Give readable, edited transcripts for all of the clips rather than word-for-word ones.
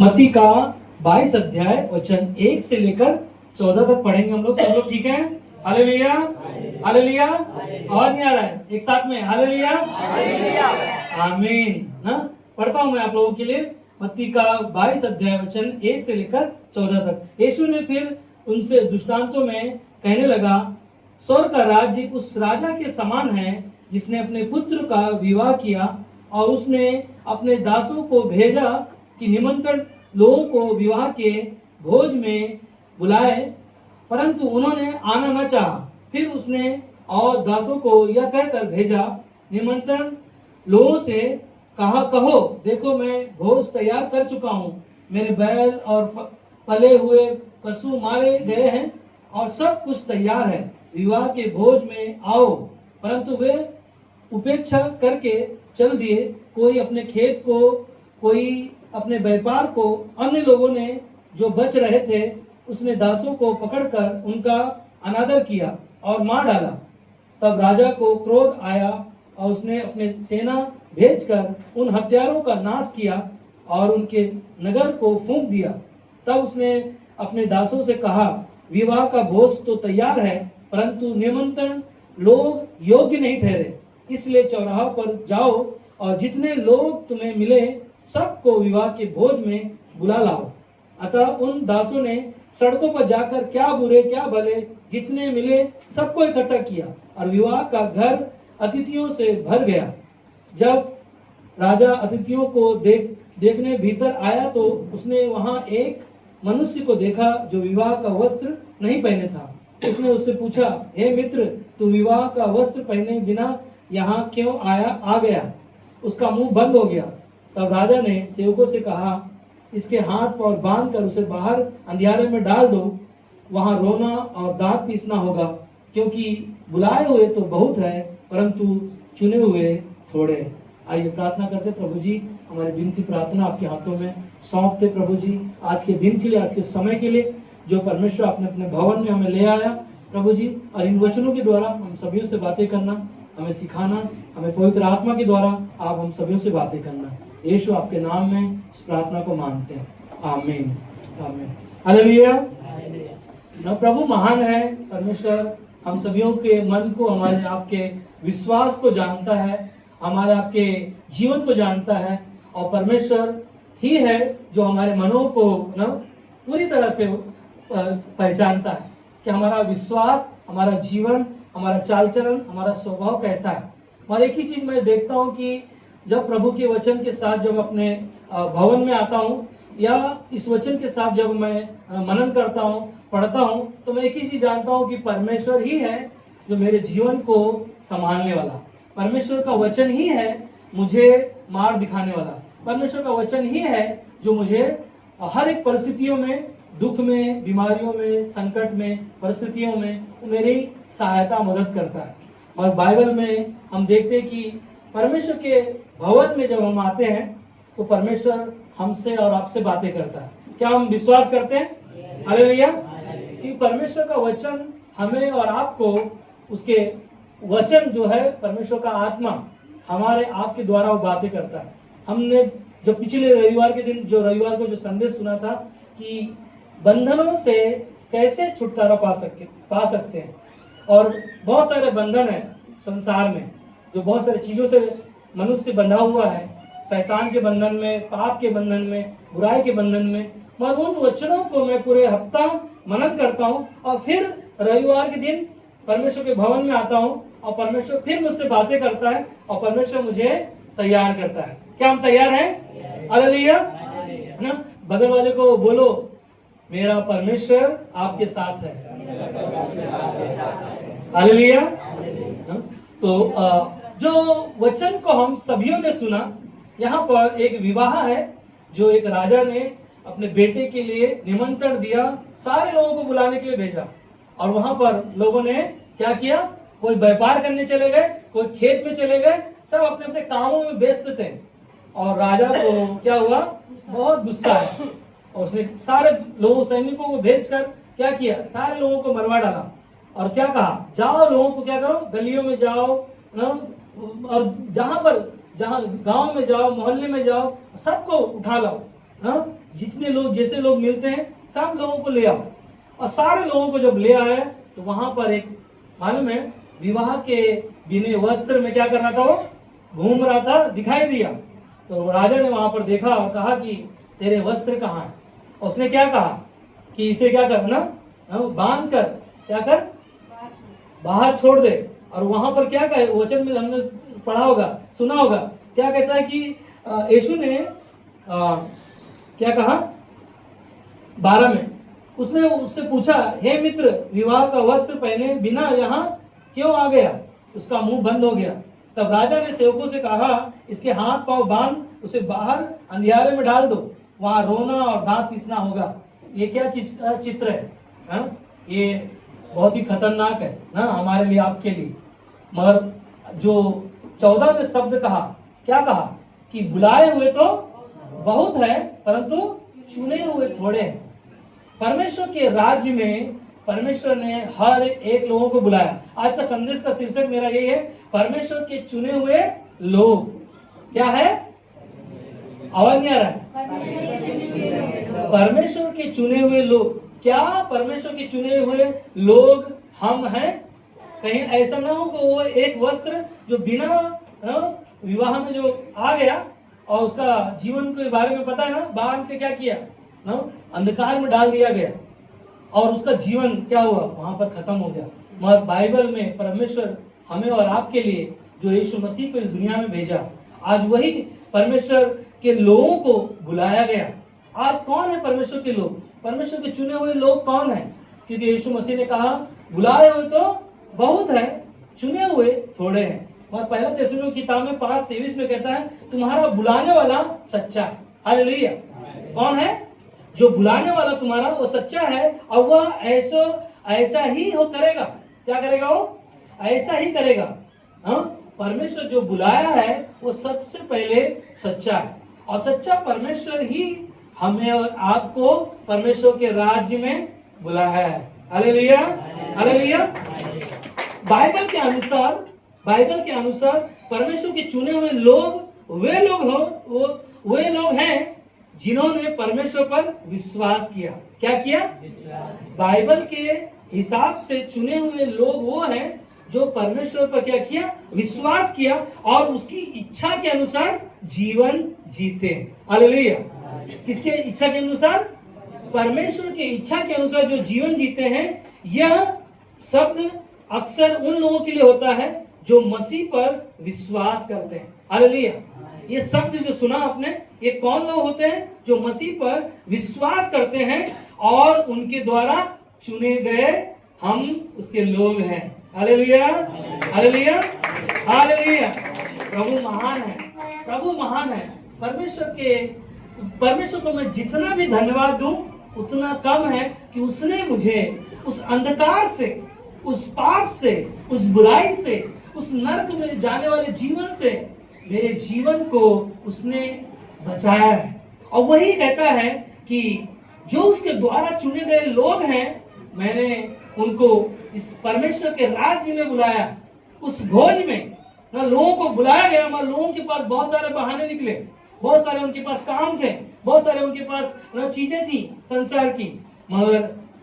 मत्ती का 22 अध्याय वचन 1 से लेकर 14 तक पढ़ेंगे हम लोग। सब लोग ठीक है? Hallelujah, hallelujah. आवाज नहीं आ रहा है? एक साथ में हालेलुया, आमीन ना। पढ़ता हूं मैं आप लोगों के लिए मत्ती का 22 अध्याय वचन 1 से लेकर 14 तक। यीशु ने फिर उनसे दृष्टांतों में कहने लगा, स्वर्ग का राज्य उस राजा के समान है जिसने अपने पुत्र का विवाह किया, और उसने अपने दासों को भेजा कि निमंत्रण लोगों को विवाह के भोज में बुलाए, परंतु उन्होंने आना न चाहा। फिर उसने और दासों को यह कहकर भेजा, निमंत्रण लोगों से कहो, देखो मैं भोज तैयार कर चुका हूँ, मेरे बैल और पले हुए पशु मारे गए हैं और सब कुछ तैयार है, विवाह के भोज में आओ। परंतु वे उपेक्षा करके चल दिए, कोई अपने खेत को, कोई अपने व्यापार को। अन्य लोगों ने जो बच रहे थे उसने दासों को पकड़कर उनका अनादर किया और मार डाला। तब राजा को क्रोध आया और उसने अपने सेना भेजकर उन हत्यारों का नाश किया और उनके नगर को फूंक दिया। तब उसने अपने दासों से कहा, विवाह का भोज तो तैयार है, परंतु निमंत्रण लोग योग्य नहीं ठहरे, इसलिए चौराहों पर जाओ और जितने लोग तुम्हें मिले सबको विवाह के भोज में बुला लाओ। अतः उन दासों ने सड़कों पर जाकर क्या बुरे क्या भले जितने मिले सबको इकट्ठा किया और विवाह का घर अतिथियों से भर गया। जब राजा अतिथियों को देखने भीतर आया तो उसने वहां एक मनुष्य को देखा जो विवाह का वस्त्र नहीं पहने था। उसने उससे पूछा, हे मित्र, तू विवाह का वस्त्र पहने बिना यहाँ क्यों आ गया? उसका मुंह बंद हो गया। तब राजा ने सेवकों से कहा, इसके हाथ पांव बांध कर उसे बाहर अंधियारे में डाल दो, वहां रोना और दांत पीसना होगा, क्योंकि बुलाए हुए तो बहुत है परंतु चुने हुए थोड़े। आइए प्रार्थना करते। प्रभु जी, हमारी विनती प्रार्थना आपके हाथों में सौंपते। प्रभु जी, आज के दिन के लिए, आज के समय के लिए जो परमेश्वर आपने अपने भवन में हमें ले आया प्रभु जी, और इन वचनों के द्वारा हम सभी से बातें करना, हमें सिखाना, हमें पवित्र आत्मा के द्वारा आप हम सभी से बातें करना। यीशु आपके नाम में इस प्रार्थना को मांगते हैं, आमीन, आमीन, हालेलुया। प्रभु महान है। परमेश्वर हम सभी के मन को, हमारे आपके विश्वास को जानता है, हमारे आपके जीवन को जानता है, और परमेश्वर ही है जो हमारे मनों को पूरी तरह से पहचानता है कि हमारा विश्वास, हमारा जीवन, हमारा चाल चलन, हमारा स्वभाव कैसा है। और एक ही चीज मैं देखता हूँ कि जब प्रभु के वचन के साथ जब अपने भवन में आता हूँ, या इस वचन के साथ जब मैं मनन करता हूँ, पढ़ता हूँ, तो मैं एक ही चीज जानता हूँ कि परमेश्वर ही है जो मेरे जीवन को संभालने वाला। परमेश्वर का वचन ही है मुझे मार्ग दिखाने वाला। परमेश्वर का वचन ही है जो मुझे हर एक परिस्थितियों में, दुख में, बीमारियों में, संकट में, परिस्थितियों में मेरी सहायता, मदद करता है। और बाइबल में हम देखते हैं कि परमेश्वर के भवन में जब हम आते हैं तो परमेश्वर हमसे और आपसे बातें करता है। क्या हम विश्वास करते हैं? हालेलुया। कि परमेश्वर का वचन हमें और आपको, उसके वचन जो है, परमेश्वर का आत्मा हमारे आपके द्वारा वो बातें करता है। हमने जो पिछले रविवार के दिन, जो रविवार को जो संदेश सुना था कि बंधनों से कैसे छुटकारा पा सकते हैं। और बहुत सारे बंधन है संसार में, जो बहुत सारी चीजों से मनुष्य बंधा हुआ है, शैतान के बंधन में, पाप के बंधन में, बुराई के बंधन में। मगर उन वचनों को मैं पूरे हफ्ता मनन करता हूँ और फिर रविवार के दिन परमेश्वर के भवन में आता हूँ और परमेश्वर फिर मुझसे बातें करता है और परमेश्वर मुझे तैयार करता है। क्या हम तैयार हैं? हालेलुया ना। बगल वाले को बोलो, मेरा परमेश्वर आपके साथ है। हालेलुया। तो जो वचन को हम सभियों ने सुना, यहाँ पर एक विवाह है जो एक राजा ने अपने बेटे के लिए निमंत्रण दिया, सारे लोगों को बुलाने के लिए भेजा। और वहां पर लोगों ने क्या किया? कोई व्यापार करने चले गए, कोई खेत में चले गए, सब अपने अपने कामों में व्यस्त थे। और राजा को क्या हुआ? बहुत गुस्सा है और उसने सारे लोगों, सैनिकों को भेजकर क्या किया? सारे लोगों को मरवा डाला। और क्या कहा? जाओ, लोगों को क्या करो, गलियों में जाओ ना, और जहां गांव में जाओ, मोहल्ले में जाओ, सबको उठा लाओ ना, जितने लोग जैसे लोग मिलते हैं सब लोगों को ले आओ। और सारे लोगों को जब ले आए तो वहां पर एक मालूम है विवाह के बिने वस्त्र में क्या कर रहा था, वो घूम रहा था, दिखाई दिया। तो राजा ने वहां पर देखा और कहा कि तेरे वस्त्र कहाँ है। और उसने क्या कहा कि इसे क्या कर ना बांध कर क्या कर बाहर छोड़ दे। और वहां पर क्या कहे वचन में हमने पढ़ा होगा, सुना होगा, क्या कहता है कि यीशु ने क्या कहा 12 में, उसने उससे पूछा, हे मित्र, विवाह का वस्त्र पहने बिना यहाँ क्यों आ गया। उसका मुंह बंद हो गया। तब राजा ने सेवकों से कहा, इसके हाथ पांव बांध उसे बाहर अंधियारे में डाल दो, वहां रोना और दांत पीसना होगा। ये क्या चित्र है हा? ये बहुत ही खतरनाक है ना हमारे लिए, आपके लिए। मगर जो 14 में शब्द कहा, क्या कहा कि बुलाए हुए तो बहुत है परंतु चुने हुए थोड़े हैं। परमेश्वर के राज्य में परमेश्वर ने हर एक लोगों को बुलाया। आज का संदेश का शीर्षक मेरा यही है, परमेश्वर के चुने हुए लोग। क्या है? आवाज नहीं आ रहा है? परमेश्वर के चुने हुए लोग। क्या परमेश्वर के चुने हुए लोग हम हैं? कहीं ऐसा ना हो कि वो एक वस्त्र जो बिना विवाह में जो आ गया और उसका जीवन के बारे में पता है ना, बांध के क्या किया ना, अंधकार में डाल दिया गया और उसका जीवन क्या हुआ, वहां पर खत्म हो गया। मगर बाइबल में परमेश्वर हमें और आपके लिए जो यीशु मसीह को इस दुनिया में भेजा, आज वही परमेश्वर के लोगों को बुलाया गया। आज कौन है परमेश्वर के लोग? परमेश्वर के चुने हुए लोग कौन है? क्योंकि यीशु मसीह ने कहा, बुलाए हुए तो बहुत है, चुने हुए थोड़े हैं। और पहला थिस्सलुनीकियों की किताब में 5:23 में कहता है, तुम्हारा बुलाने वाला सच्चा है। हालेलुया। कौन है? जो बुलाने वाला तुम्हारा वो सच्चा है और वह ऐसा ही हो करेगा। क्या करेगा? वो ऐसा ही करेगा। हाँ, परमेश्वर जो बुलाया है वो सबसे पहले सच्चा है और सच्चा परमेश्वर ही हमें और आपको परमेश्वर के राज्य में बुलाया है। Hallelujah, hallelujah. बाइबल के अनुसार परमेश्वर के चुने हुए लोग वे लोग हैं जिन्होंने परमेश्वर पर विश्वास किया। क्या किया? बाइबल के हिसाब से चुने हुए लोग वो हैं जो परमेश्वर पर क्या किया? विश्वास किया और उसकी इच्छा के अनुसार जीवन जीते। हालेलुया। किसके इच्छा के अनुसार? परमेश्वर की इच्छा के अनुसार जो जीवन जीते हैं। यह शब्द अक्सर उन लोगों के लिए होता है जो मसीह पर विश्वास करते हैं। हालेलुया। ये शब्द जो सुना आपने, ये कौन लोग होते हैं? जो मसीह पर विश्वास करते हैं और उनके द्वारा चुने गए हम उसके लोग हैं। Hallelujah, hallelujah, hallelujah. प्रभु महान है, प्रभु महान है। परमेश्वर को मैं जितना भी धन्यवाद दूं उतना कम है कि उसने मुझे उस अंधकार से, उस पाप से, उस बुराई से, उस नरक में जाने वाले जीवन से मेरे जीवन को उसने बचाया है। और वही कहता है कि जो उसके द्वारा चुने गए लोग हैं, मैंने उनको इस परमेश्वर के राज्य में बुलाया। उस भोज में ना लोगों को बुलाया गया, मगर लोगों के पास बहुत सारे बहाने निकले, बहुत सारे उनके पास काम थे, बहुत सारे उनके पास चीजें थी संसार की। मगर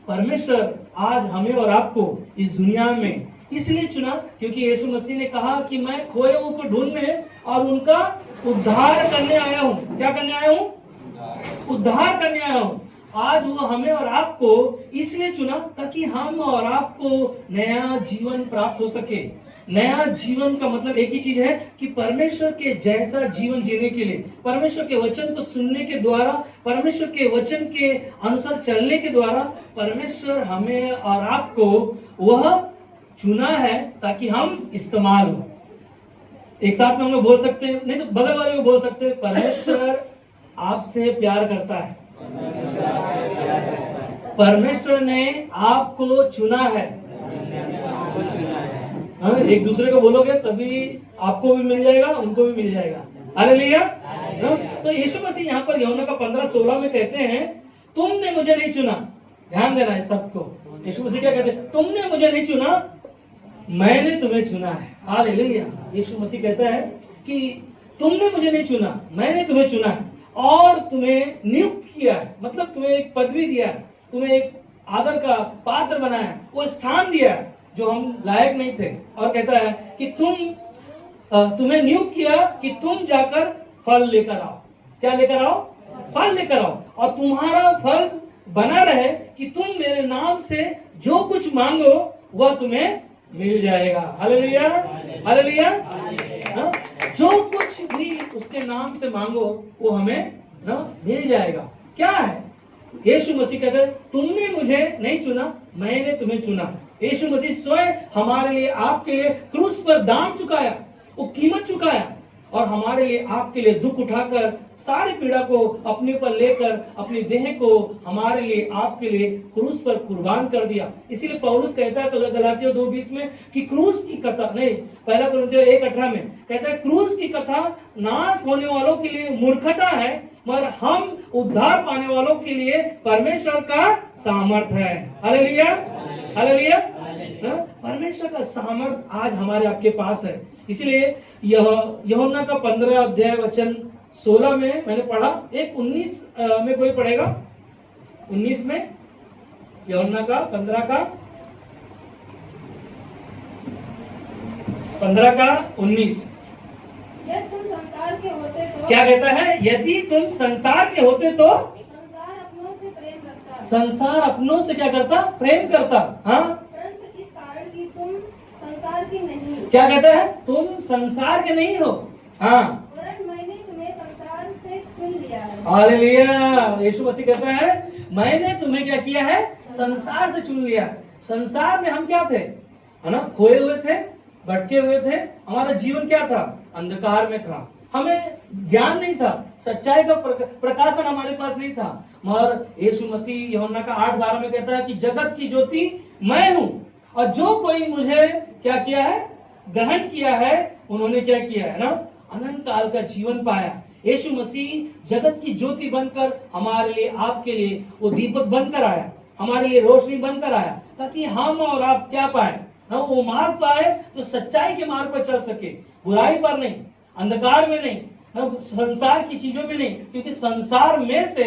परमेश्वर आज हमें और आपको इस दुनिया में इसलिए चुना क्योंकि यीशु मसीह ने कहा कि मैं खोए हुओं को ढूंढने और उनका उद्धार करने आया हूँ। क्या करने आया हूँ? उद्धार करने आया हूँ। आज वो हमें और आपको इसलिए चुना ताकि हम और आपको नया जीवन प्राप्त हो सके। नया जीवन का मतलब एक ही चीज है कि परमेश्वर के जैसा जीवन जीने के लिए, परमेश्वर के वचन को सुनने के द्वारा, परमेश्वर के वचन के अनुसार चलने के द्वारा परमेश्वर हमें और आपको वह चुना है ताकि हम इस्तेमाल हो। एक साथ में हम लोग बोल सकते हैं, नहीं तो बगल वाले को बोल सकते हैं, परमेश्वर आपसे प्यार करता है। परमेश्वर ने आपको चुना है। हाँ, एक दूसरे को बोलोगे तभी आपको भी मिल जाएगा, उनको भी मिल जाएगा। हालेलुया। तो यीशु मसीह यहाँ पर यूहन्ना का 15:16 में कहते हैं, तुमने मुझे नहीं चुना। ध्यान देना है सबको। यीशु मसीह क्या कहते हैं? तुमने मुझे नहीं चुना, मैंने तुम्हें चुना है। हालेलुया। यीशु मसीह कहता है कि तुमने मुझे नहीं चुना, मैंने तुम्हें चुना है और तुम्हें नियुक्त किया है, मतलब तुम्हें एक पदवी दिया है, तुम्हें एक आदर का पात्र बनाया है, वो स्थान दिया है जो हम लायक नहीं थे। और कहता है कि तुम्हें नियुक्त किया कि तुम जाकर फल लेकर आओ। क्या लेकर आओ? फल लेकर आओ, और तुम्हारा फल बना रहे कि तुम मेरे नाम से जो कुछ मांगो वह तुम्हें मिल जाएगा। Hallelujah, hallelujah. हाँ? जो कुछ भी उसके नाम से मांगो वो हमें ना मिल जाएगा। क्या है? यीशु मसीह कहते हैं तुमने मुझे नहीं चुना, मैंने तुम्हें चुना। यीशु मसीह स्वयं हमारे लिए, आपके लिए क्रूस पर दाम चुकाया, वो कीमत चुकाया, और हमारे लिए, आपके लिए दुख उठाकर, सारी पीड़ा को अपने ऊपर लेकर, अपनी देह को हमारे लिए, आपके लिए क्रूस पर कुर्बान कर दिया। इसीलिए पौलुस कहता है गलातियों 2:20 में कि क्रूस की कथा, नहीं, पहला कुरिन्थियों 1:18 में कहता है क्रूस की कथा नाश होने वालों के लिए मूर्खता है, मगर हम उद्धार पाने वालों के लिए परमेश्वर का सामर्थ है। Hallelujah, hallelujah. परमेश्वर का सामर्थ आज हमारे आपके पास है। इसलिए यूहन्ना का 15 अध्याय वचन 16 में मैंने पढ़ा, एक 19 में कोई पढ़ेगा? 19 में, यूहन्ना का 15 का 19 यदि तुम संसार के होते तो, क्या कहता है? यदि तुम संसार के होते तो संसार अपनों से प्रेम रखता, संसार अपनों से क्या करता? प्रेम करता। हाँ, परंतु इस कारण कि तुम संसार के नहीं, क्या कहता है? तुम संसार के नहीं हो। हाँ, वरन मैंने तुम्हें संसार से चुन लिया है। हालेलुया। यीशु मसीह कहता है मैंने तुम्हें क्या किया है? संसार से चुन लिया है। संसार में हम क्या थे? है ना, खोए हुए थे, भटके हुए थे। हमारा जीवन क्या था? अंधकार में था। हमें ज्ञान नहीं था, सच्चाई का प्रकाशन हमारे पास नहीं था। मगर यीशु मसीह यूहन्ना का 8:12 में कहता है कि जगत की ज्योति मैं हूं, और जो कोई मुझे क्या किया है? ग्रहण किया है, उन्होंने क्या किया है ना? अनंत काल का जीवन पाया। यीशु मसीह जगत की ज्योति बनकर हमारे लिए, आपके लिए वो दीपक बनकर आया, हमारे लिए रोशनी बनकर आया, ताकि हम और आप क्या पाए ना? वो मार्ग पाए, तो सच्चाई के मार्ग पर चल सके, बुराई पर नहीं, अंधकार में नहीं, ना संसार की चीजों में नहीं, क्योंकि संसार में से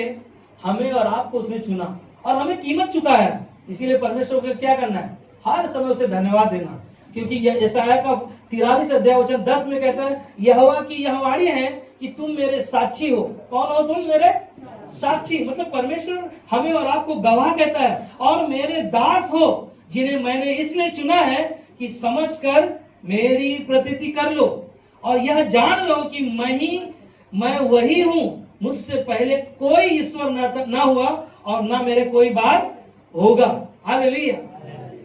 हमें और आपको उसने चुना और हमें कीमत चुकाया। इसीलिए परमेश्वर को क्या करना है? हर समय उसे धन्यवाद देना, क्योंकि यशायाह का 43 अध्याय वचन 10 में कहता है यहोवा की यह वाणी है कि तुम मेरे साक्षी हो। कौन हो तुम? मेरे साक्षी। मतलब परमेश्वर हमें और आपको गवाह कहता है, और मेरे दास हो जिन्हें मैंने इसलिए चुना है कि समझकर मेरी प्रतीति कर लो, और यह जान लो कि मैं वही हूं, मुझसे पहले कोई ईश्वर ना हुआ और ना मेरे कोई बात होगा। हालेलुया।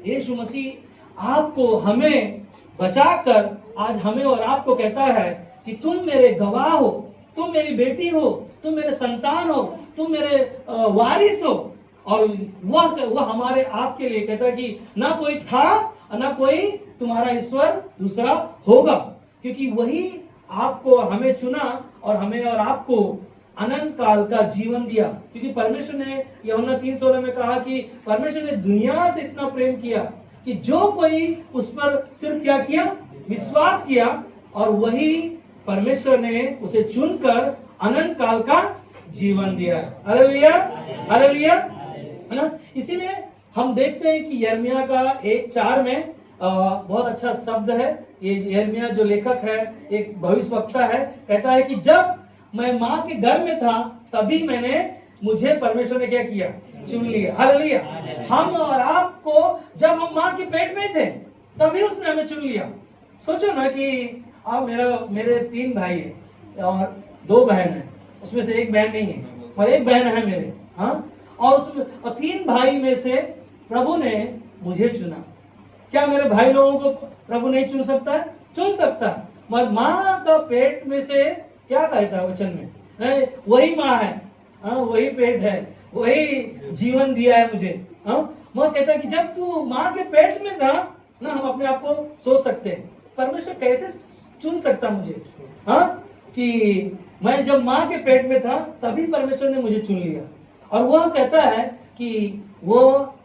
यीशु मसीह आपको, हमें बचाकर आज हमें और आपको कहता है कि तुम मेरे गवाह हो, तुम मेरी बेटी हो, तुम मेरे संतान हो, तुम मेरे वारिस हो। और वह हमारे आपके लिए कहता है कि ना कोई था ना कोई तुम्हारा ईश्वर दूसरा होगा, क्योंकि वही आपको और हमें चुना और हमें और आपको अनंत काल का जीवन दिया। क्योंकि परमेश्वर ने यूहन्ना 3:16 में कहा कि परमेश्वर ने दुनिया से इतना प्रेम किया कि जो कोई उस पर सिर्फ क्या किया? विश्वास किया, और वही परमेश्वर ने उसे चुनकर अनंत काल का जीवन दिया। हालेलुया, हालेलुया, है ना। इसीलिए हम देखते हैं कि यिर्मयाह का 1:4 में बहुत अच्छा शब्द है। ये यिर्मयाह जो लेखक है, एक भविष्यवक्ता है, कहता है कि जब मैं माँ के गर्भ में था तभी मुझे परमेश्वर ने क्या किया? चुन लिया। हालेलुया। हम और आपको जब हम माँ के पेट में थे तभी उसने हमें चुन लिया। सोचो ना कि आप मेरे 3 भाई हैं और 2 बहन हैं, उसमें से एक बहन नहीं है और एक बहन है मेरे, हाँ, और उसमें 3 भाई में से प्रभु ने मुझे चुना। क्या मेरे भाई लोगों को प्रभु नहीं चुन सकता है? चुन सकता है, मगर माँ का पेट में से क्या कहता है वचन में? नहीं, वही माँ है, हाँ, वही पेट है, वही जीवन दिया है मुझे। हाँ, मगर कहता है कि जब तू माँ के पेट में था ना, हम अपने आप को सोच सकते हैं परमेश्वर कैसे चुन सकता मुझे, हाँ, कि मैं जब माँ के पेट में था तभी परमेश्वर ने मुझे चुन लिया। और वह कहता है कि वो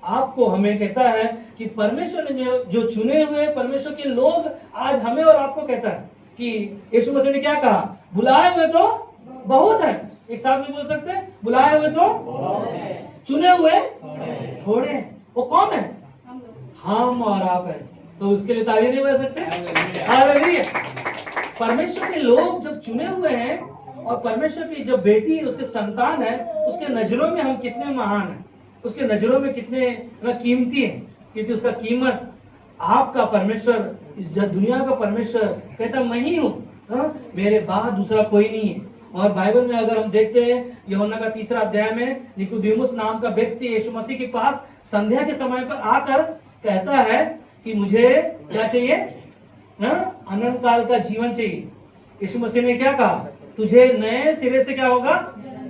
आपको, हमें कहता है कि परमेश्वर ने जो चुने हुए परमेश्वर के लोग आज हमें और आपको कहता है कि यीशु मसीह ने क्या कहा? बुलाए हुए तो बहुत है, एक साथ में बोल सकते हैं, बुलाए हुए तो चुने हुए थोड़े हैं। वो कौन है? हम लोग। हम और आप है। तो उसके लिए ताली नहीं बजा सकते? हालेलुया। परमेश्वर के लोग जब चुने हुए हैं और परमेश्वर की जब बेटी उसके संतान है, उसके नजरों में हम कितने महान हैं, उसके नजरों में कितने कीमती हैं, क्योंकि उसका कीमत आपका परमेश्वर, इस दुनिया का परमेश्वर कहता मैं ही हूँ, मेरे बाद दूसरा कोई नहीं है। और बाइबल में अगर हम देखते हैं यूहन्ना का 3 अध्याय में निकोदेमुस नाम का व्यक्ति यीशु मसीह के पास संध्या के समय पर आकर कहता है कि मुझे क्या चाहिए? अनंत काल का जीवन चाहिए। यीशु मसीह ने क्या कहा? तुझे नए सिरे से क्या होगा?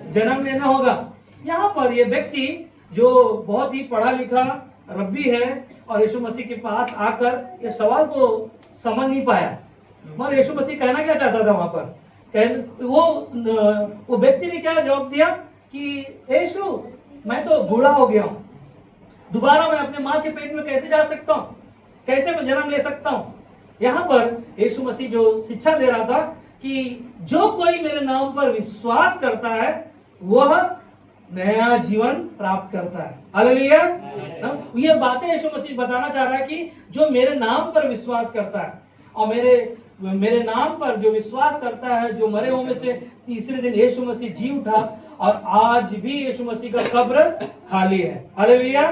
जन्म लेना होगा। यहाँ पर ये व्यक्ति जो बहुत ही पढ़ा लिखा रब्बी है और यीशु मसीह के पास आकर ये सवाल को समझ नहीं पाया, मगर यीशु मसीह कहना क्या चाहता था वहां पर? वो व्यक्ति ने क्या जवाब दिया कि यीशु मैं तो बूढ़ा हो गया हूं, दोबारा मैं अपने माँ के पेट में कैसे जा सकता हूँ, कैसे मैं जन्म ले सकता हूँ? यहाँ पर यीशु मसीह जो शिक्षा दे रहा था कि जो कोई मेरे नाम पर विश्वास करता है वह नया जीवन प्राप्त करता है। हालेलुया। ये बातें यीशु मसीह बताना चाह रहा है कि जो मेरे नाम पर विश्वास करता है और मेरे नाम पर जो विश्वास करता है, जो मरे हुए में से तीसरे दिन यीशु मसीह जी उठा और आज भी यीशु मसीह का कब्र खाली है। हालेलुया।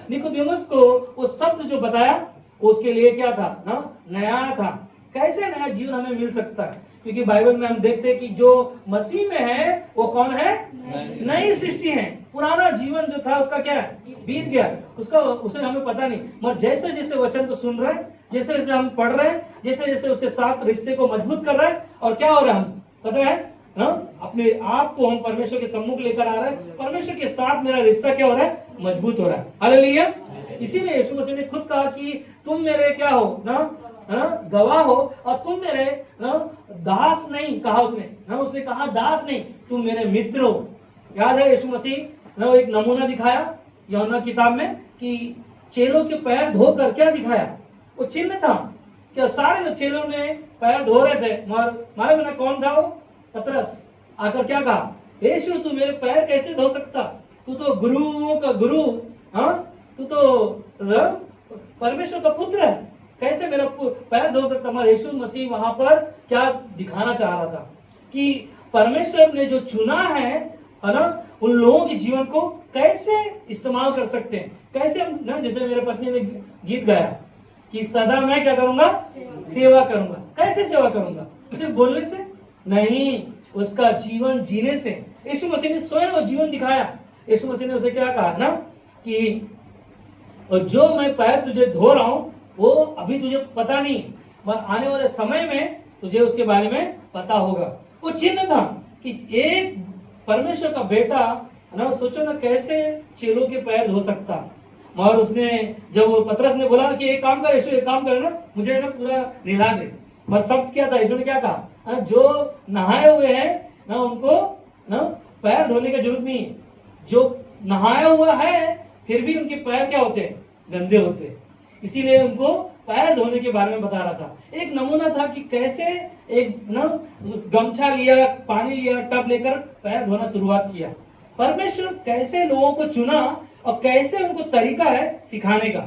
निकोदेमुस को वो शब्द जो बताया उसके लिए क्या था? नया था। कैसे नया जीवन हमें मिल सकता है? क्योंकि बाइबल में हम देखते हैं कि जो मसीह में है वो कौन है? नई सृष्टि है। पुराना जीवन जो था उसका क्या है? बीत गया, उसे हमें पता नहीं। मगर जैसे जैसे वचन को सुन रहे हैं, जैसे जैसे हम पढ़ रहे हैं, जैसे जैसे उसके साथ रिश्ते को मजबूत कर रहे हैं, और क्या हो रहा है हम पता है? अपने आप को हम परमेश्वर के सम्मुख लेकर आ रहे हैं, परमेश्वर के साथ मेरा रिश्ता क्या हो रहा है? मजबूत हो रहा है। हालेलुया। इसीलिए यीशु मसीह ने खुद कहा कि तुम मेरे क्या हो गवाह हो, और तुम मेरे दास नहीं कहा उसने कहा दास नहीं, तुम मेरे मित्र हो। याद है यीशु मसीह एक नमूना दिखाया यूहन्ना किताब में कि चेलों के पैर धोकर क्या दिखाया? वो चिन्ह था क्या? सारे चेलों ने पैर धो रहे थे, मारे बिना कौन था? वो पतरस आकर क्या कहा? यीशु तू मेरे पैर कैसे धो सकता? तू तो गुरुओं का गुरु, तू तो परमेश्वर का पुत्र है, कैसे मेरा पैर धो सकता? मगर यीशु मसीह वहां पर क्या दिखाना चाह रहा था कि परमेश्वर ने जो चुना है ना, उन लोगों के जीवन को कैसे इस्तेमाल कर सकते हैं, कैसे हम ना, जैसे मेरे पत्नी ने गीत गाया कि सदा मैं क्या करूंगा? सेवा करूंगा। कैसे सेवा करूंगा? सिर्फ बोलने से नहीं, उसका जीवन जीने से। यीशु मसीह ने स्वयं वो जीवन दिखाया। यीशु मसीह ने उसे क्या कहा ना कि जो मैं पैर तुझे धो रहा हूं वो अभी तुझे पता नहीं, मगर आने वाले समय में तुझे उसके बारे में पता होगा। वो चिन्ह था कि एक परमेश्वर का बेटा ना, सोचो ना कैसे चेलों के पैर धो सकता। मगर उसने जब पतरस ने बोला कि एक काम कर यीशु, एक काम कर ना, मुझे ना पूरा नहला दे, मगर शब्द क्या था? यीशु ने क्या कहा? जो नहाए हुए हैं ना उनको ना पैर धोने की जरूरत नहीं है। जो नहाया हुआ है फिर भी उनके पैर क्या होते हैं? गंदे होते हैं। इसीलिए उनको पैर धोने के बारे में बता रहा था। एक नमूना था कि कैसे एक गमछा लिया, पानी लिया, टब लेकर पैर धोना शुरुआत किया। परमेश्वर कैसे लोगों को चुना और कैसे उनको तरीका है सिखाने का।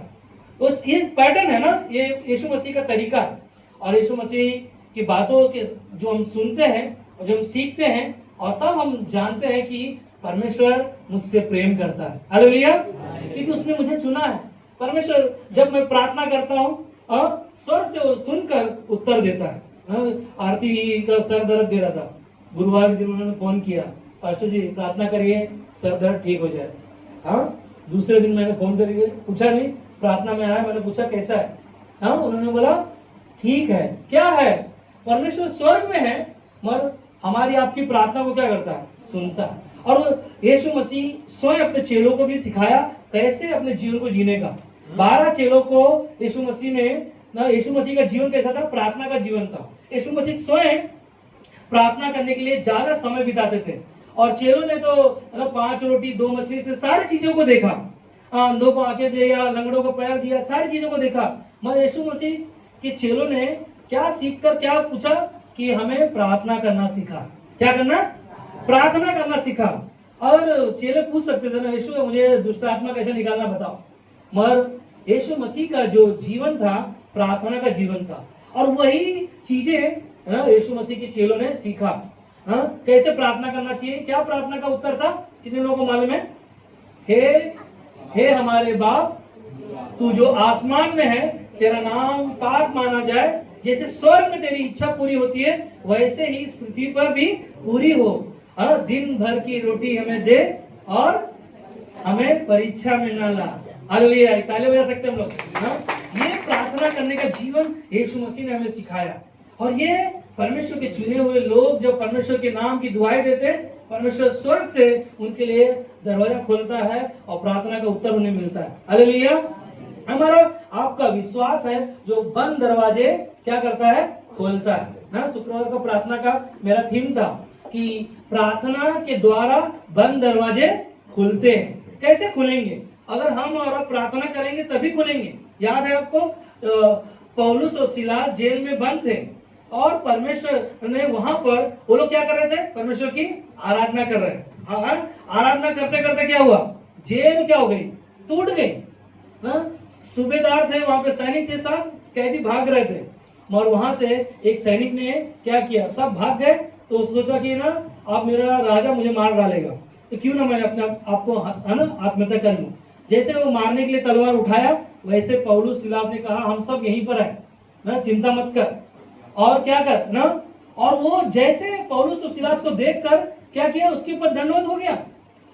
उस ये पैटर्न है ना, ये यीशु मसीह का तरीका है। और यीशु मसीह की बातों के जो हम सुनते हैं और जो हम सीखते हैं, और तब हम जानते हैं कि परमेश्वर मुझसे प्रेम करता है। हालेलुया। क्योंकि उसने मुझे चुना है। परमेश्वर जब मैं प्रार्थना करता हूँ स्वर से वो सुनकर उत्तर देता है। आरती का सर दर्द दे रहा था, गुरुवार के दिन उन्होंने फोन किया, पास्टर जी प्रार्थना करिए सर दर्द ठीक हो जाए। दूसरे दिन मैंने फोन करके पूछा, नहीं प्रार्थना में आया, मैंने पूछा कैसा है? उन्होंने बोला ठीक है। क्या है? परमेश्वर स्वर्ग में है मगर हमारी आपकी प्रार्थना को क्या करता है? सुनता है। और यीशु मसीह स्वयं अपने चेलों को भी सिखाया कैसे अपने जीवन को जीने का। 12 चेलों को यीशु मसीह ने ना, यीशु मसीह का जीवन कैसा था? प्रार्थना का जीवन था। यीशु मसीह स्वयं प्रार्थना करने के लिए ज्यादा समय बिताते थे। और चेलों ने तो 5 रोटी 2 मछली से सारी चीजों को देखा, अंधों को आंखें दिया, लंगड़ों को पैर दिया, सारी चीजों को देखा। मगर यीशु मसीह के चेलों ने क्या सीखकर क्या पूछा कि हमें प्रार्थना करना सीखा। क्या करना? प्रार्थना करना सीखा। और चेले पूछ सकते थे ना, यीशु मुझे दुष्ट आत्मा कैसे निकालना बताओ, मगर यीशु मसीह का जो जीवन था प्रार्थना का जीवन था, और वही चीजें यीशु मसीह के चेलों ने सीखा। कैसे प्रार्थना करना चाहिए, क्या प्रार्थना का उत्तर था, कितने लोगों को मालूम है? हे हमारे बाप, तू जो आसमान में है, तेरा नाम पाक माना जाए, जैसे स्वर्ग में तेरी इच्छा पूरी होती है वैसे ही इस पृथ्वी पर भी पूरी हो। दिन भर की रोटी हमें दे और हमें परीक्षा में ना ला। हालेलुया, ताली बजा सकते हैं हम लोग। ये प्रार्थना करने का जीवन यीशु मसीह ने हमें सिखाया। और ये परमेश्वर के चुने हुए लोग जब परमेश्वर के नाम की दुआएं देते, परमेश्वर स्वर्ग से उनके लिए दरवाजा खोलता है और प्रार्थना का उत्तर उन्हें मिलता है। हालेलुया। हमारा आपका विश्वास है जो बंद दरवाजे क्या करता है, खोलता है ना। शुक्रवार का प्रार्थना का मेरा थीम था कि प्रार्थना के द्वारा बंद दरवाजे खुलते हैं। कैसे खुलेंगे? अगर हम और आप प्रार्थना करेंगे तभी खुलेंगे। याद है आपको, पौलुस और सिलास जेल में बंद थे और परमेश्वर ने वहां पर वो लोग क्या कर रहे थे, परमेश्वर की आराधना कर रहे हैं। आराधना करते करते क्या हुआ, जेल क्या हो गई, टूट गई ना। सूबेदार थे वहां पे, सैनिक थे, सब कैदी भाग रहे थे, और वहां से एक सैनिक ने क्या किया, सब भाग गए तो सोचा कि ना आप मेरा राजा मुझे मार डालेगा, तो क्यों ना मैं अपने आपको है ना आत्महत्या कर लूं। जैसे वो मारने के लिए तलवार उठाया, वैसे पौलुस सिलास ने कहा हम सब यहीं पर है ना, चिंता मत कर और क्या कर ना। और वो जैसे पौलुस और सिलास को देखकर क्या किया, उसके ऊपर दंडवत हो गया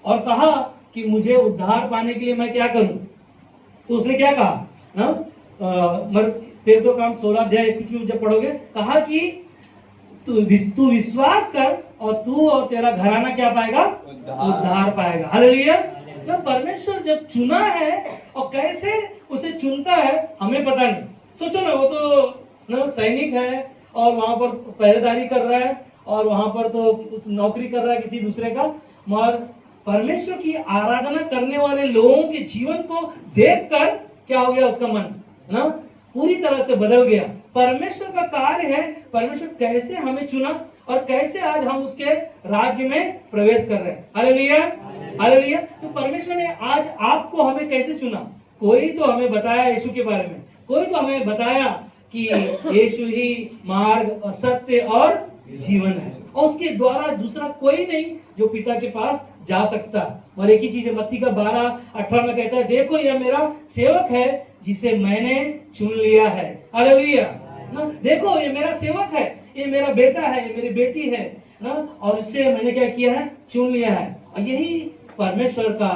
और कहा कि मुझे उद्धार पाने के लिए मैं क्या करूं। तो उसने क्या कहा ना, फिर तो काम 16 अध्याय 21 में जब पढ़ोगे, कहा कि तू विश्वास कर और तू और तेरा घराना क्या पाएगा, उद्धार पाएगा। हालेलुया। तो परमेश्वर जब चुना है और कैसे उसे चुनता है हमें पता नहीं। सोचो ना, वो तो ना सैनिक है और वहां पर पहरेदारी कर रहा है और वहां पर तो नौकरी कर रहा है किसी दूसरे का, मगर परमेश्वर की आराधना करने वाले लोगों के जीवन को देखकर क्या हो गया, उसका मन ना पूरी तरह से बदल गया। परमेश्वर का कार्य है, परमेश्वर कैसे हमें चुना और कैसे आज हम उसके राज्य में प्रवेश कर रहे हैं। Hallelujah, hallelujah. तो परमेश्वर ने आज आपको हमें कैसे चुना, कोई तो हमें बताया यीशु के बारे में, कोई तो हमें बताया कि यीशु ही मार्ग और सत्य और जीवन है, और उसके द्वारा दूसरा कोई नहीं जो पिता के पास जा सकता। और एक ही चीज है, मत्ती का 12:18 में कहता है, देखो यह मेरा सेवक है जिसे मैंने चुन लिया है। हालेलुया ना, देखो ये मेरा सेवक है, ये मेरा बेटा है, ये मेरी बेटी है ना, और इससे मैंने क्या किया है, चुन लिया है। और यही परमेश्वर का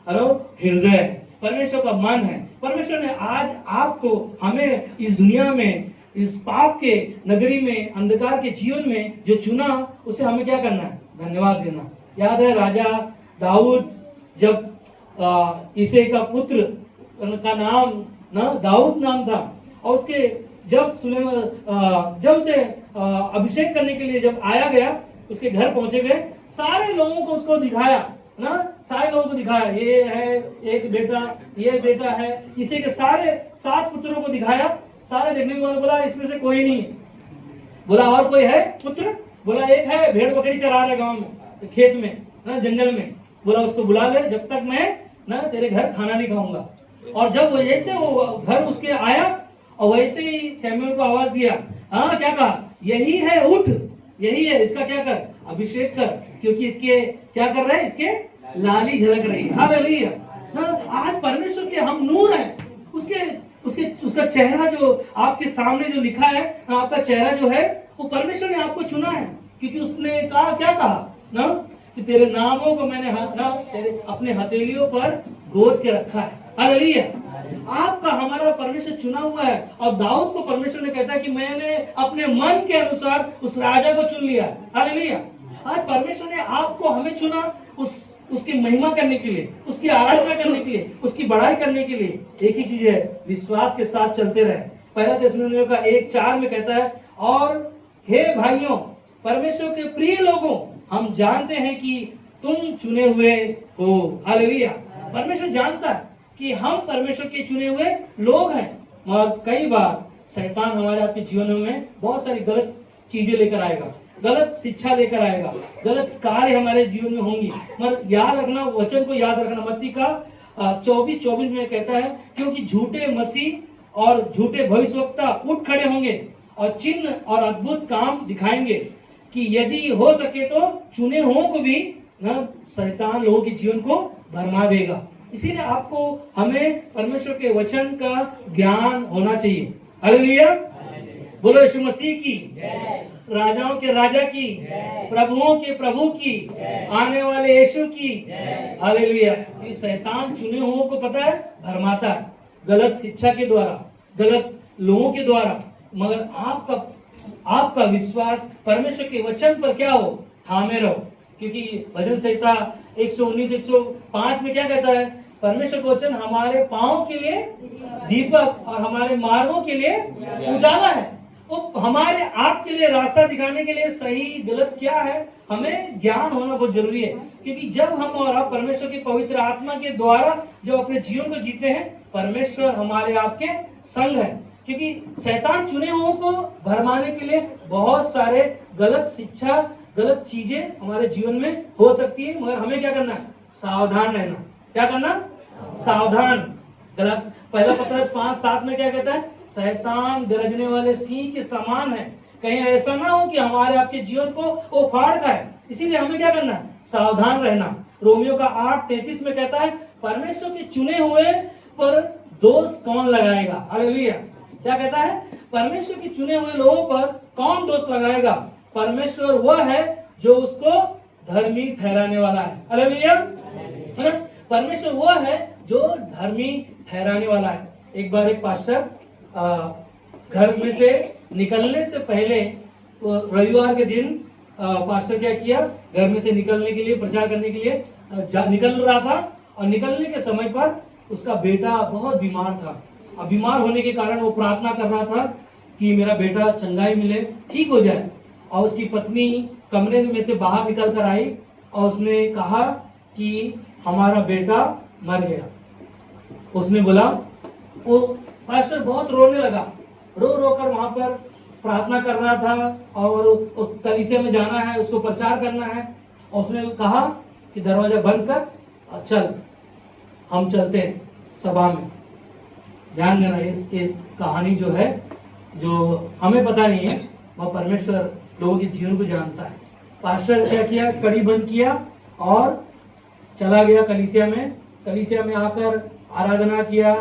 हृदय है, परमेश्वर का मन है। परमेश्वर ने आज आपको हमें इस दुनिया में, इस पाप के नगरी में, अंधकार के जीवन में जो चुना, उसे हमें क्या करना है, धन्यवाद देना। याद है राजा दाऊद, जब ईसे का पुत्र का नाम ना दाऊद नाम था, और उसके जब जब उसे अभिषेक करने के लिए जब आया गया, उसके घर पहुंचे गए, सारे लोगों को उसको दिखाया ना, सारे लोगों को दिखाया, ये है एक बेटा, ये बेटा है, इसे के सारे 7 पुत्रों को दिखाया। सारे देखने के बाद बोला इसमें से कोई नहीं है। बोला और कोई है पुत्र? बोला एक है, भेड़ बकरी चरा रहा है गांव में, खेत में ना, जंगल में। बोला उसको बुला ले, जब तक मैं ना तेरे घर खाना नहीं खाऊंगा। और जब जैसे वो घर उसके आया और वैसे ही सैमुएल को आवाज दिया, हाँ क्या कहा, यही है, उठ, यही है, इसका क्या कर, अभिषेक कर, क्योंकि इसके क्या कर रहे हैं, इसके लाली झलक रही है। हालेलुया। आज परमेश्वर के हम नूर हैं, उसका चेहरा जो आपके सामने जो लिखा है, आपका चेहरा जो है वो परमेश्वर ने आपको चुना है, क्योंकि उसने कहा, क्या कहा ना, कि तेरे नामों को मैंने ना तेरे अपने हथेलियों पर गोद के रखा है। हालेलुया। आपका हमारा परमेश्वर चुना हुआ है। और दाऊद को परमेश्वर ने कहता है कि मैंने अपने मन के अनुसार उस राजा को चुन लिया। हालेलुया। आज परमेश्वर ने आपको हमें चुना उसकी महिमा करने के लिए, उसकी आराधना करने के लिए, उसकी बड़ाई करने के लिए। एक ही चीज है, विश्वास के साथ चलते रहे। पहला थिस्सलुनीकियों का 1:4 में कहता है, और हे भाइयों, परमेश्वर के प्रिय लोगों, हम जानते हैं कि तुम चुने हुए हो। हालेलुया। परमेश्वर जानता है कि हम परमेश्वर के चुने हुए लोग हैं, मगर कई बार शैतान हमारे आपके जीवन में बहुत सारी गलत चीजें लेकर आएगा गलत शिक्षा लेकर आएगा, गलत कार्य हमारे जीवन में होंगी। मगर याद रखना, वचन को याद रखना, मत्ती का 24:24 में कहता है, क्योंकि झूठे मसीह और झूठे भविष्यवक्ता उठ खड़े होंगे और चिन्ह और अद्भुत काम दिखाएंगे कि यदि हो सके तो चुने हुओं को भी ना शैतान लोगों के जीवन को भरमा देगा। इसीलिए आपको हमें परमेश्वर के वचन का ज्ञान होना चाहिए। हालेलुया, बोलो यीशु मसीह की, राजाओं के राजा की, प्रभुओं के प्रभु की, आने वाले यीशु की। हालेलुया। ये शैतान चुने हुओं को पता है भरमाता है, गलत शिक्षा के द्वारा, गलत लोगों के द्वारा। मगर आपका विश्वास परमेश्वर के वचन पर क्या हो, थामे रहो। क्योंकि भजन संहिता 119 105 में क्या कहता है, परमेश्वर का वचन हमारे पांव के लिए दीपक और हमारे मार्गों के लिए उजाला है। वो हमारे आपके लिए रास्ता दिखाने के लिए सही गलत क्या है, हमें ज्ञान होना बहुत जरूरी है। क्योंकि जब हम और आप परमेश्वर की पवित्र आत्मा के द्वारा जब अपने जीवन को जीते हैं, परमेश्वर हमारे आपके संग है। क्योंकि शैतान चुने हुओं को भरमाने के लिए बहुत सारे गलत शिक्षा, गलत चीजें हमारे जीवन में हो सकती है। मगर हमें क्या करना है, सावधान रहना। क्या करना, सावधान। गलत पहला पत्रस 5:7 में क्या कहता है, शैतान गरजने वाले सिंह के समान है, कहीं ऐसा ना हो कि हमारे आपके जीवन को वो फाड़ खाए। इसीलिए हमें क्या करना है, सावधान रहना। रोमियो का 8:33 में कहता है, परमेश्वर के चुने हुए पर दोष कौन लगाएगा। हालेलुया। क्या कहता है, परमेश्वर के चुने हुए लोगों पर कौन दोष लगाएगा। परमेश्वर वह है जो उसको धर्मी ठहराने वाला है। हालेलुया। परमेश्वर वह है जो धर्मी ठहराने वाला है। एक बार एक पास्टर घर में से निकलने से पहले, रविवार के दिन पास्टर क्या किया, घर में से निकलने के लिए, प्रचार करने के लिए निकल रहा था। और निकलने के समय पर उसका बेटा बहुत बीमार था। अब बीमार होने के कारण वो प्रार्थना कर रहा था कि मेरा बेटा चंगाई मिले, ठीक हो जाए। और उसकी पत्नी कमरे में से बाहर निकल कर आई और उसने कहा कि हमारा बेटा मर गया। उसने बोला, वो पास्टर बहुत रोने लगा, रो रो कर वहां पर प्रार्थना कर रहा था और कलीसिया में जाना है, उसको प्रचार करना है। और उसने कहा कि दरवाजा बंद कर, चल हम चलते हैं सभा में। ध्यान देना, इसकी कहानी जो है, जो हमें पता नहीं है, वह परमेश्वर लोगों के जीवन को जानता है। पास्टर क्या किया, कड़ी बंद किया और चला गया कलीसिया में। कलीसिया में आकर आराधना किया,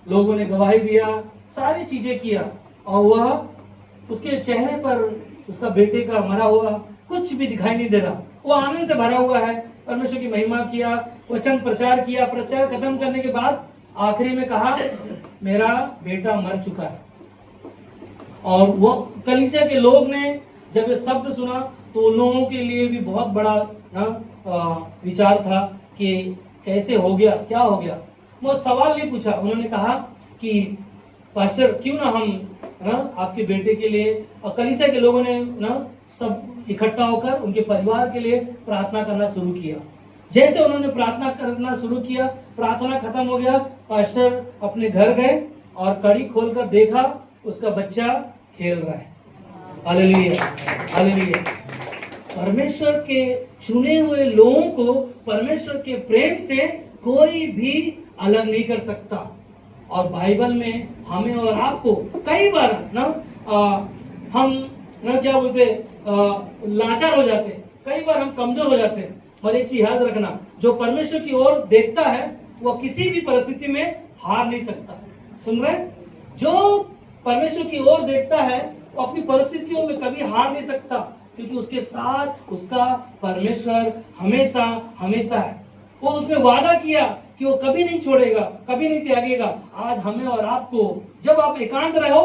लोगों ने गवाही दिया, सारी चीजें किया। और वह, उसके चेहरे पर उसका बेटे का मरा हुआ कुछ भी दिखाई नहीं दे रहा। वो आनंद से भरा हुआ है, परमेश्वर की महिमा किया, वचन प्रचार किया। प्रचार खत्म करने के बाद आखिरी में कहा, मेरा बेटा मर चुका है। और वो कलीसिया के लोग ने जब ये शब्द सुना तो उन लोगों के लिए भी बहुत बड़ा विचार था कि कैसे हो गया, क्या हो गया। वो सवाल नहीं पूछा, उन्होंने कहा कि पास्टर क्यों ना हम आपके बेटे के लिए, और कलीसिया के लोगों ने सब इकट्ठा होकर उनके परिवार के लिए प्रार्थना करना शुरू किया। जैसे उन्होंने प्रार्थना करना शुरू किया, प्रार्थना खत्म हो गया, पास्टर अपने घर गए और कड़ी खोलकर देखा उसका बच्चा खेल रहा है। Hallelujah, hallelujah. परमेश्वर के चुने हुए लोगों को परमेश्वर के प्रेम से कोई भी अलग नहीं कर सकता। और बाइबल में हमें और आपको कई बार हम क्या बोलते लाचार हो जाते, कई बार हम कमजोर हो जाते। और एक चीज याद रखना, जो परमेश्वर की ओर देखता है वह किसी भी परिस्थिति में हार नहीं सकता। सुन रहे, जो परमेश्वर की ओर देखता है वो अपनी परिस्थितियों में कभी हार नहीं सकता, क्योंकि उसके साथ उसका परमेश्वर हमेशा हमेशा है। वो उसने वादा किया कि वो कभी नहीं छोड़ेगा, कभी नहीं त्यागेगा। आज हमें और आपको, जब आप एकांत रहो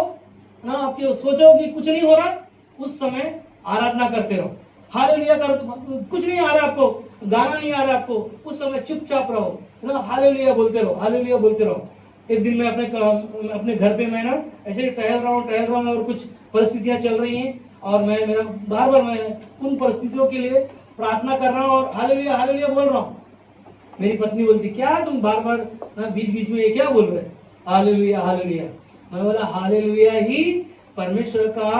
ना, आपके सोचो कि कुछ नहीं हो रहा, उस समय आराधना करते रहो, हालेलुया करो। कुछ नहीं आ रहा आपको, गाना नहीं आ रहा आपको, उस समय चुपचाप रहो ना, हालेलुया बोलते रहो, हालेलुया बोलते रहो। एक दिन मैं अपने घर पे मैं ऐसे टहल रहा हूँ और कुछ परिस्थितियां चल रही हैं और मैं बार बार उन परिस्थितियों के लिए प्रार्थना कर रहा हूँ और हालेलुया हालेलुया बोल रहा हूँ। मेरी पत्नी बोलती, क्या तुम बार बार बीच बीच में ये क्या बोल रहे, हालेलुया हालेलुया। मैं बोला हालेलुया ही परमेश्वर का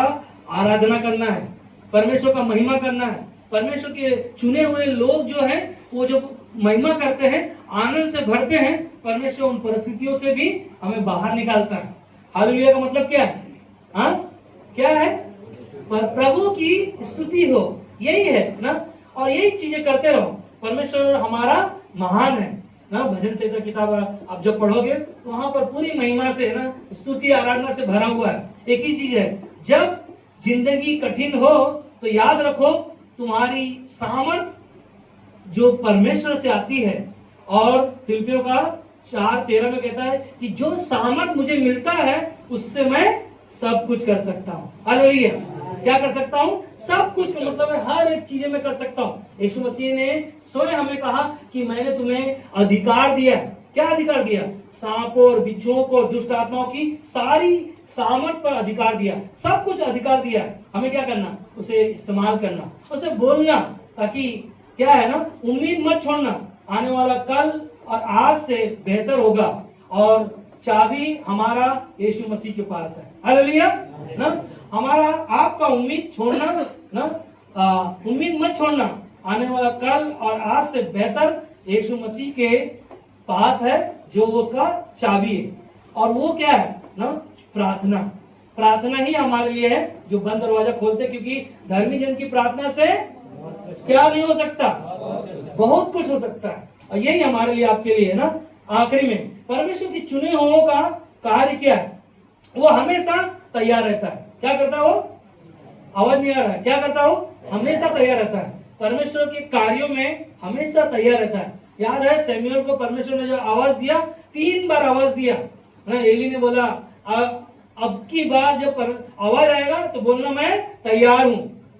आराधना करना है, परमेश्वर का महिमा करना है। परमेश्वर के चुने हुए लोग जो हैं वो जो महिमा करते हैं, आनंद से भरते हैं, परमेश्वर उन परिस्थितियों से भी हमें बाहर निकालता है। हालेलुया का मतलब क्या है? हाँ, क्या है? प्रभु की स्तुति हो, यही है ना। और यही चीजें करते रहो। परमेश्वर हमारा महान है ना। भजन संहिता किताब आप जब पढ़ोगे तो वहां पर पूरी महिमा से ना, स्तुति आराधना से भरा हुआ है। एक ही चीज है, जब जिंदगी कठिन हो तो याद रखो तुम्हारी सामर्थ जो परमेश्वर से आती है। और फिलिपियों का 4:13 में कहता है कि जो सामर्थ मुझे मिलता है उससे मैं सब कुछ कर सकता हूँ। हालेलुया। क्या कर सकता हूँ? सब कुछ का मतलब है हर एक चीजें मैं कर सकता हूँ। यीशु मसीह ने स्वयं हमें कहा कि मैंने तुम्हें अधिकार दिया। क्या अधिकार दिया? सांपों और बिच्छुओं को, दुष्ट आत्माओं की सारी सामर्थ पर अधिकार दिया। सब कुछ अधिकार दिया। हमें क्या करना? उसे इस्तेमाल करना, उसे बोलना, ताकि क्या है ना, उम्मीद मत छोड़ना। आने वाला कल और आज से बेहतर होगा और चाबी हमारा यीशु मसीह के पास है। हालेलुया ना। हमारा आपका उम्मीद छोड़ना ना, उम्मीद मत छोड़ना। आने वाला कल और आज से बेहतर यीशु मसीह के पास है, जो उसका चाबी है। और वो क्या है ना? प्रार्थना। प्रार्थना ही हमारे लिए है जो बंद दरवाजा खोलते, क्योंकि धर्मी जन की प्रार्थना से क्या नहीं हो सकता? बहुत कुछ हो सकता है। और यही हमारे लिए, आपके लिए है ना। आखिरी में परमेश्वर की चुने हुओं का कार्य क्या है? वो हमेशा तैयार रहता है। क्या करता है वो? आवाज नहीं आ रहा है। क्या करता हो? हमेशा तैयार रहता है। परमेश्वर के कार्यों में हमेशा तैयार रहता है। याद है सैमुअल को परमेश्वर ने जो आवाज दिया, 3 बार आवाज दिया ना। एली ने बोला अब की बार जब आवाज आएगा तो बोलना मैं तैयार हूं।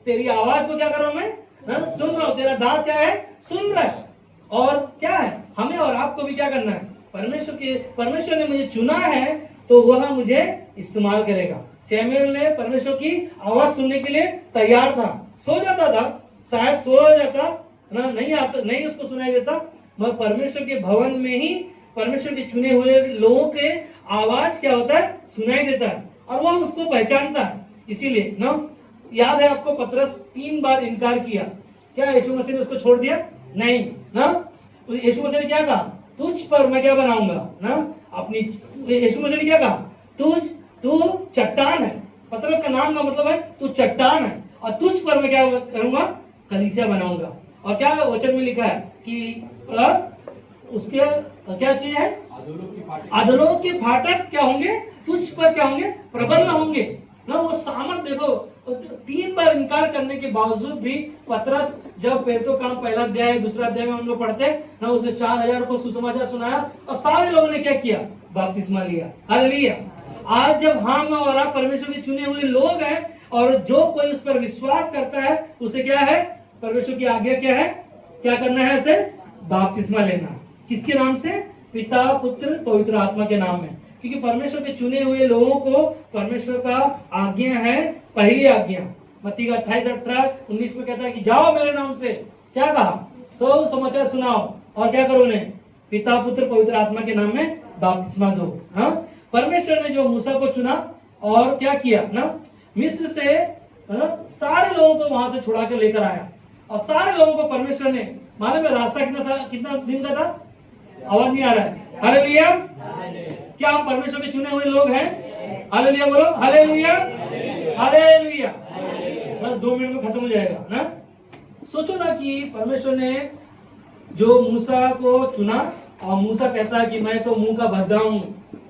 तेरी आवाज को क्या कर रहा हूं मैं? सुन रहा हूं। तेरा दास क्या है? सुन रहा है। और क्या है? हमें और आपको भी क्या करना है? परमेश्वर ने मुझे चुना है तो वह मुझे इस्तेमाल करेगा। सैमुअल ने परमेश्वर की आवाज सुनने के लिए तैयार था। सो जाता था, शायद सो जाता ना, नहीं उसको सुनाई देता, मगर परमेश्वर के भवन में ही परमेश्वर के चुने हुए लोगों के आवाज क्या होता है? सुनाई देता है और वह उसको पहचानता है। इसीलिए ना, याद है आपको पतरस 3 बार इनकार किया। क्या यीशु मसीह ने उसको छोड़ दिया? नहीं ना। यीशु मसीह ने क्या कहा? तुझ पर मैं क्या बनाऊंगा ना अपनी। यीशु मसीह ने क्या कहा? तू चट्टान है। पतरस का नाम का मतलब है तू चट्टान है, और तुझ पर मैं क्या करूंगा? कलीसिया बनाऊंगा। और क्या वचन में लिखा है कि उसके क्या चीज है? अधोलोक के फाटक क्या होंगे? तुझ पर क्या होंगे? प्रबल होंगे ना। वो सामर्थ देखो, 3 बार इनकार करने के बावजूद भी पतरस, जब पेरतो काम पहला अध्याय दूसरा अध्याय में हम लोग पढ़ते ना, उसने 4000 को सुसमाचार सुनाया और सारे लोगों ने क्या किया? बपतिस्मा लिया। हालेलुया। आज जब हम और आप परमेश्वर के चुने हुए लोग हैं और जो कोई उस पर विश्वास करता है, उसे क्या है? परमेश्वर की आज्ञा क्या है? क्या करना है? उसे बपतिस्मा लेना। किसके नाम से? पिता, पुत्र, पवित्र आत्मा के नाम में। क्योंकि परमेश्वर के चुने हुए लोगों को परमेश्वर का आज्ञा है, पहली आज्ञा। मत्ती का 28:18-19 में कहता है कि जाओ मेरे नाम से, क्या कहा? सुसमाचार सुनाओ और क्या करो? उन्हें पिता, पुत्र, पवित्र आत्मा के नाम में बपतिस्मा दो। हाँ, परमेश्वर ने जो मूसा को चुना और क्या किया ना, मिस्र से सारे लोगों को वहां से छुड़ा कर लेकर आया। और सारे लोगों को परमेश्वर ने, मालूम है रास्ता कितना दिन का था? आवाज नहीं आ रहा है। हालेलुया। क्या हम परमेश्वर के चुने हुए लोग हैं? हालेलुया बोलो। Hallelujah, hallelujah. बस 2 मिनट में खत्म हो जाएगा ना। सोचो ना कि परमेश्वर ने जो मूसा को चुना, और मूसा कहता है कि मैं तो मुंह का भद्दा हूं,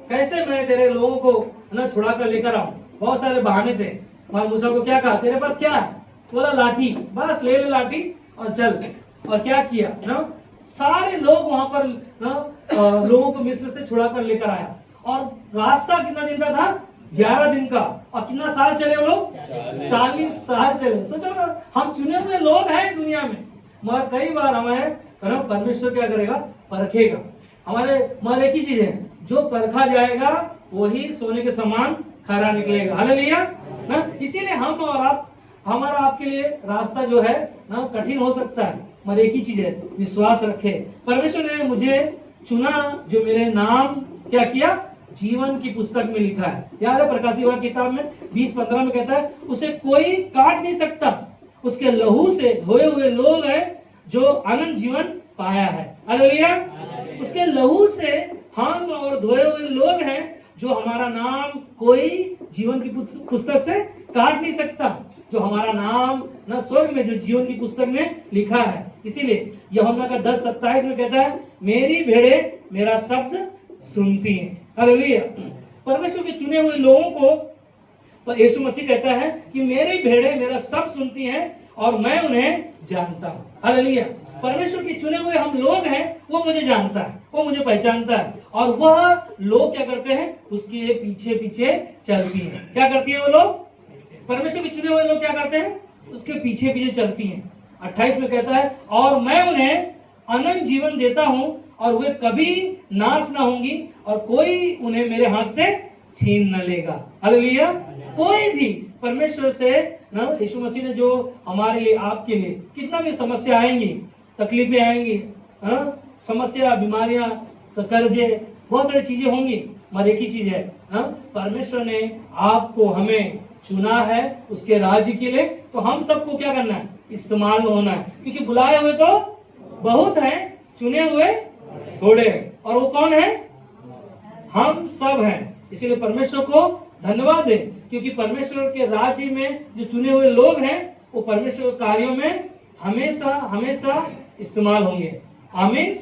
कैसे मैं तेरे लोगों को ना छुड़ा कर लेकर आऊं? बहुत सारे बहाने थे। और मूसा को क्या कहा? तेरे पास क्या है? बोला लाठी, बस ले लाठी और चल। और क्या किया ना, सारे लोग वहां पर ना लोगों को मिस्र से छुड़ा कर लेकर आया। और रास्ता कितना दिन का था? 11 दिन का। और कितना साल चले वो लोग? 40 साल चले। सोचो ना, हम चुने हुए लोग हैं दुनिया में, मगर कई बार हमें परमेश्वर क्या करेगा? परखेगा। मगर एक ही चीज है, जो परखा जाएगा वही सोने के समान खरा निकलेगा। हालेलुया ना। इसीलिए हम और आप, हमारा आपके लिए रास्ता जो है ना कठिन हो सकता है, मगर एक ही चीज है, विश्वास रखे। परमेश्वर ने मुझे चुना, जो मेरे नाम क्या किया? जीवन की पुस्तक में लिखा है। याद है प्रकाशित वाक्य किताब में 20:15 में कहता है उसे कोई काट नहीं सकता, उसके लहू से धोए हुए लोग हैं जो अनंत जीवन पाया है। हालेलुया। उसके लहू से हम और धोए हुए लोग हैं जो हमारा नाम कोई जीवन की पुस्तक से काट नहीं सकता, जो हमारा नाम ना स्वर्ग में जो जीवन की पुस्तक में लिखा है। इसीलिए यूहन्ना का 10:27 में कहता है, मेरी भेड़ें मेरा शब्द सुनती हैं। हालेलुया। परमेश्वर के चुने हुए लोगों को पर यीशु मसीह कहता है कि मेरी भेड़ें मेरा शब्द सुनती हैं और मैं उन्हें जानता हूं। हालेलुया। परमेश्वर के चुने हुए हम लोग हैं, वो मुझे जानता है, वो मुझे पहचानता है, और वह लोग क्या करते हैं, उसके पीछे पीछे चलती हैं। क्या करती है वो लोग? परमेश्वर के चुने हुए लोग क्या करते हैं? उसके पीछे पीछे चलती हैं। 28 में कहता है, और मैं उन्हें अनंत जीवन देता हूं और वे कभी नाश ना होंगी और कोई उन्हें मेरे हाथ से छीन न लेगा। हालेलुया। कोई भी परमेश्वर से ना, यीशु मसीह ने जो हमारे लिए, आपके लिए, कितना भी समस्या आएंगी, तकलीफें आएंगी, समस्या, बीमारियां, कर्जे, बहुत सारी चीजें होंगी, मगर एक ही चीज है, परमेश्वर ने आपको, हमें चुना है उसके राज्य के लिए। तो हम सबको क्या करना है? इस्तेमाल में होना है, क्योंकि बुलाए हुए तो बहुत हैं, चुने हुए थोड़े हैं। और वो कौन है? हम सब हैं। इसीलिए परमेश्वर को धन्यवाद दें, क्योंकि परमेश्वर के राज्य में जो चुने हुए लोग हैं वो परमेश्वर के कार्यों में हमेशा हमेशा इस्तेमाल होंगे। आमीन।